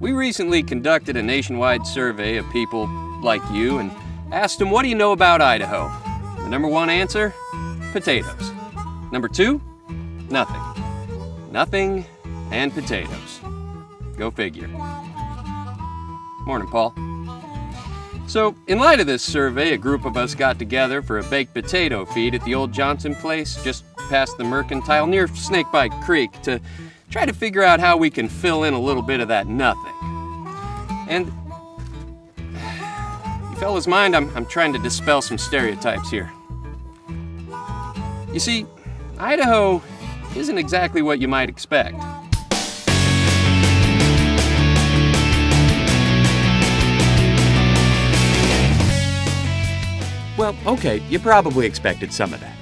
We recently conducted a nationwide survey of people like you and asked them, what do you know about Idaho? The number one answer, potatoes. Number two, nothing. Nothing and potatoes. Go figure. Morning, Paul. So, in light of this survey, a group of us got together for a baked potato feed at the old Johnson place just past the Mercantile near Snakebite Creek to try to figure out how we can fill in a little bit of that nothing. And you fellas mind, I'm trying to dispel some stereotypes here. You see, Idaho isn't exactly what you might expect. Well, okay, you probably expected some of that.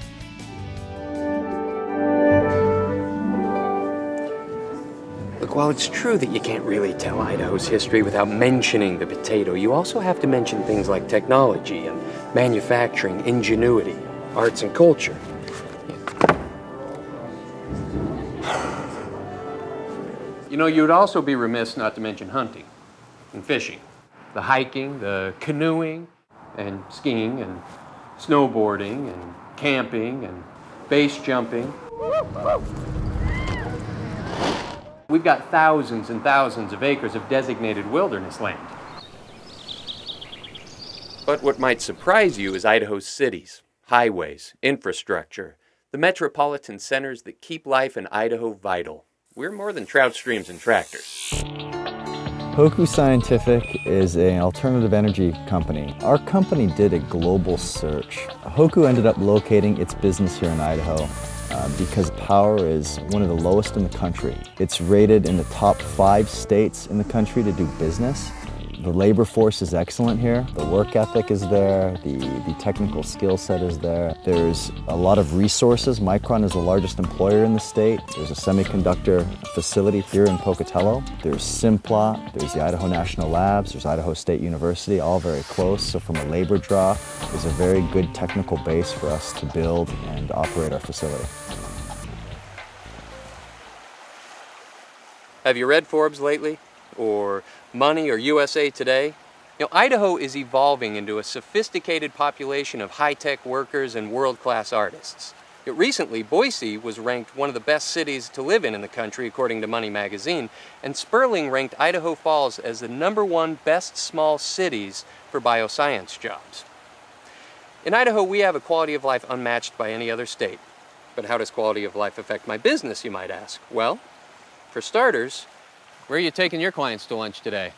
Look, while it's true that you can't really tell Idaho's history without mentioning the potato, you also have to mention things like technology and manufacturing, ingenuity, arts and culture. You know, you'd also be remiss not to mention hunting and fishing, the hiking, the canoeing, and skiing, and snowboarding, and camping, and base jumping. We've got thousands and thousands of acres of designated wilderness land. But what might surprise you is Idaho's cities, highways, infrastructure, the metropolitan centers that keep life in Idaho vital. We're more than trout streams and tractors. Hoku Scientific is an alternative energy company. Our company did a global search. Hoku ended up locating its business here in Idaho because power is one of the lowest in the country. It's rated in the top 5 states in the country to do business. The labor force is excellent here. The work ethic is there. The technical skill set is there. There's a lot of resources. Micron is the largest employer in the state. There's a semiconductor facility here in Pocatello. There's Simplot. There's the Idaho National Labs. There's Idaho State University, all very close. So from a labor draw, there's a very good technical base for us to build and operate our facility. Have you read Forbes lately? Or Money or USA Today? You know, Idaho is evolving into a sophisticated population of high-tech workers and world-class artists. Recently, Boise was ranked one of the best cities to live in the country, according to Money magazine, and Sperling ranked Idaho Falls as the #1 best small cities for bioscience jobs. In Idaho, we have a quality of life unmatched by any other state. But how does quality of life affect my business, you might ask? Well, for starters, where are you taking your clients to lunch today?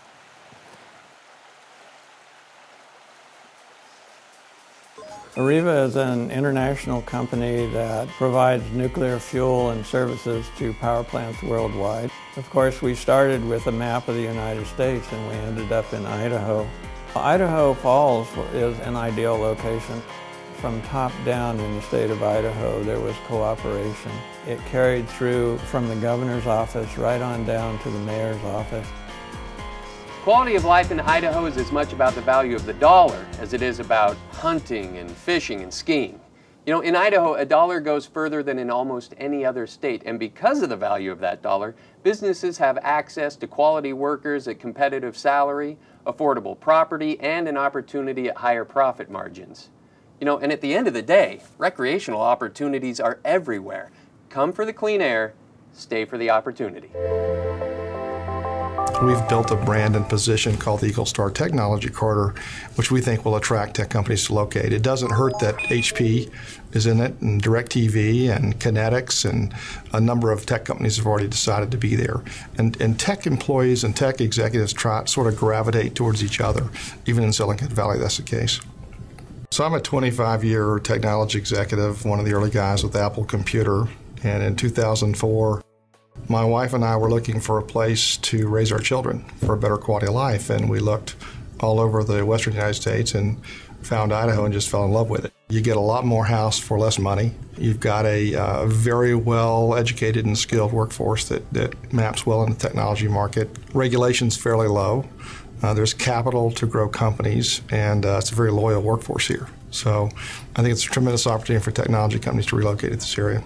Areva is an international company that provides nuclear fuel and services to power plants worldwide. Of course, we started with a map of the United States and we ended up in Idaho. Idaho Falls is an ideal location. From top down in the state of Idaho, there was cooperation. It carried through from the governor's office right on down to the mayor's office. Quality of life in Idaho is as much about the value of the dollar as it is about hunting and fishing and skiing. You know, in Idaho, a dollar goes further than in almost any other state, and because of the value of that dollar, businesses have access to quality workers at competitive salary, affordable property, and an opportunity at higher profit margins. You know, and at the end of the day, recreational opportunities are everywhere. Come for the clean air, stay for the opportunity. We've built a brand and position called the Eagle Star Technology Corridor, which we think will attract tech companies to locate. It doesn't hurt that HP is in it, and DirecTV, and Kinetics, and a number of tech companies have already decided to be there. And tech employees and tech executives sort of gravitate towards each other. Even in Silicon Valley, that's the case. So I'm a 25-year technology executive, one of the early guys with Apple Computer, and in 2004, my wife and I were looking for a place to raise our children for a better quality of life, and we looked all over the western United States and found Idaho and just fell in love with it. You get a lot more house for less money. You've got a very well-educated and skilled workforce that maps well in the technology market. Regulation's fairly low. There's capital to grow companies, and it's a very loyal workforce here. So I think it's a tremendous opportunity for technology companies to relocate to this area.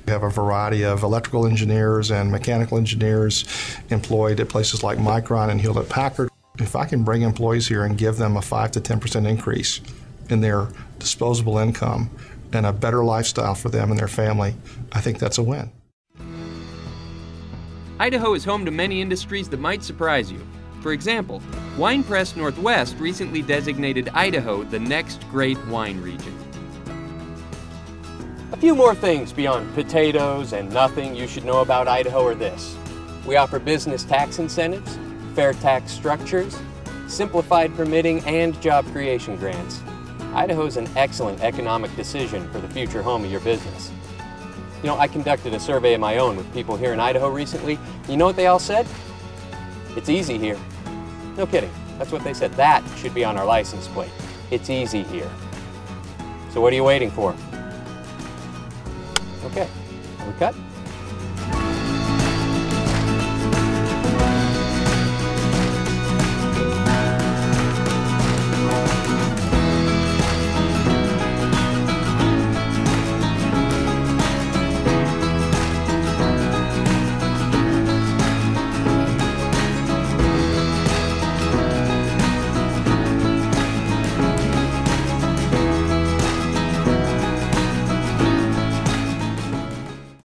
We have a variety of electrical engineers and mechanical engineers employed at places like Micron and Hewlett-Packard. If I can bring employees here and give them a 5 to 10% increase in their disposable income and a better lifestyle for them and their family, I think that's a win. Idaho is home to many industries that might surprise you. For example, Wine Press Northwest recently designated Idaho the next great wine region. A few more things beyond potatoes and nothing you should know about Idaho are this. We offer business tax incentives, fair tax structures, simplified permitting, and job creation grants. Idaho is an excellent economic decision for the future home of your business. You know, I conducted a survey of my own with people here in Idaho recently. You know what they all said? It's easy here. No kidding. That's what they said. That should be on our license plate. It's easy here. So what are you waiting for? Okay, are we cut?